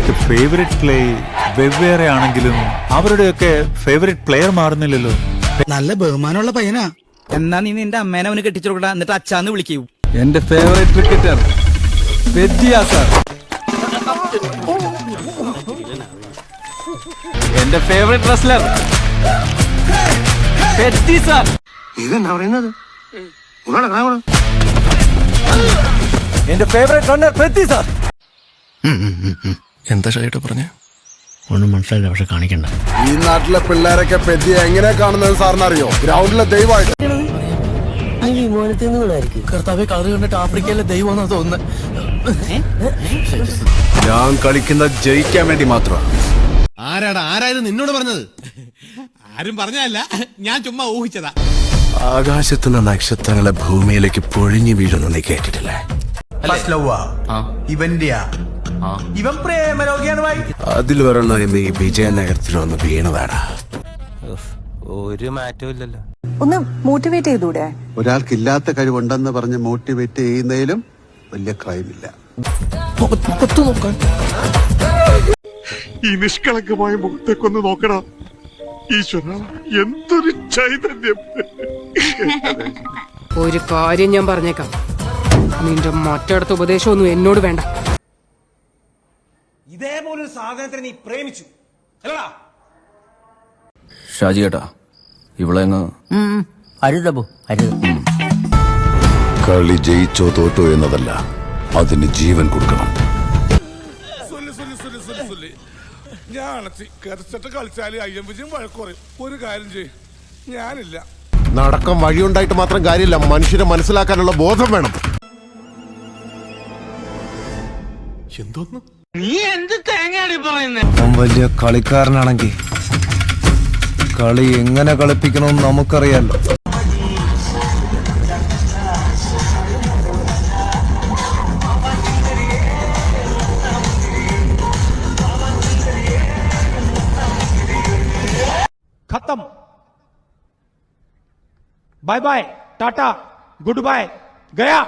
അവരുടെയൊക്കെ favourite play വെവ്വേറെ ആണെങ്കിലും അവരുടെയൊക്കെ ഫേവറേറ്റ് പ്ലെയർ മാറുന്നില്ലല്ലോ. നല്ല ബഹുമാനമുള്ള പയ്യനാ. എന്നാ നീ നിന്റെ അമ്മേനെ അവന് കെട്ടിച്ചു കൊടുക്കടാ, എന്നിട്ട് അച്ഛാന്ന് വിളിക്കൂ. എന്റെ ഫേവറേറ്റ് ക്രിക്കറ്റർ പെദ്ദിയാ സാർ. എന്റെ ഫേവറേറ്റ് റെസ്ലർ പെദ്ദി സാർ. ഇതെന്നാ പറയുന്നത്? എന്റെ ഫേവറേറ്റ് റണ്ണർ പെദ്ദി സാർ. എന്താ ഷൈട്ട് പറഞ്ഞ? ഒന്നും മനസ്സിലായില്ല, പക്ഷെ കാണിക്കണ്ട. ഈ നാട്ടിലെ പിള്ളേരൊക്കെ പെദ്ദിയെ എങ്ങനെ കാണുന്നത് സാറിന് അറിയോ? ഗ്രൗണ്ടിലെ ദൈവമായിട്ട്. കർത്താവെ, കളർ കണ്ടിട്ട് ആഫ്രിക്കയിലെ ദൈവമാണെന്നാ തോന്നുന്നത്. ഞാൻ കളിക്കുന്നത് ജയിക്കാൻ വേണ്ടി മാത്രമാണ്. ആരായത് നിന്നോട് പറഞ്ഞത്? ആരും പറഞ്ഞല്ല, ഞാൻ ചുമ്മാ ഊഹിച്ചതാ. ആകാശത്തുനിന്ന് നക്ഷത്രങ്ങളെ ഭൂമിയിലേക്ക് പൊഴിഞ്ഞു വീഴുന്നു നീ കേട്ടിട്ടില്ലേ? ഇവൻ പ്രേമരോഗിയാണ് ഭായി. അതിൽ വരണം ഈ വിജയനഗരത്തിൽ വന്ന് വീണതാടാ. ഒരു മാറ്റവും ഇല്ലല്ലോ. ഒന്ന് മോട്ടിവേറ്റ് ചെയ്തൂടെ? ഒരാൾക്കില്ലാത്ത കഴിവുണ്ടെന്ന് പറഞ്ഞ് മോട്ടിവേറ്റ് ചെയ്യുന്നതിലും വലിയ ക്രൈമില്ല. ഈ നിഷ്കളങ്കമായ മുഖത്തേക്കൊന്ന് നോക്കടാ. ഈശ്വര, എന്തൊരു ചൈതന്യം. ഒരു കാര്യം ഞാൻ പറഞ്ഞേക്കാം, നിന്റെ മറ്റടുത്ത ഉപദേശമൊന്നും എന്നോട് വേണ്ട. ഇതേപോലൊരു സാധനത്തിന് നീ പ്രേമിച്ചു അല്ലടാ? ഷാജി ഏട്ടാ, ഇവിടെ അരുതബു അരുത്. കളി ജയിച്ചോ തോറ്റോ എന്നതല്ല, അതിന് ജീവൻ കൊടുക്കണം. ഞാൻ കരച്ചിട്ട് കളിച്ചാല് അയ്യം വിജയം വഴക്കുറയും. ഒരു കാര്യം ചെയ്യും, ഞാനില്ല. നടക്കം വഴിയുണ്ടായിട്ട് മാത്രം കാര്യമില്ല, മനുഷ്യരെ മനസ്സിലാക്കാനുള്ള ബോധം വേണം. എന്തോന്ന് നീ എന്ത് തേങ്ങയാടി പറയുന്നേ? അവൻ വലിയ കളിക്കാരനാണെങ്കിൽ കളി എങ്ങനെ കളിപ്പിക്കണമെന്ന് നമുക്കറിയാലോ. खत्म. Bye bye, tata, goodbye, गया.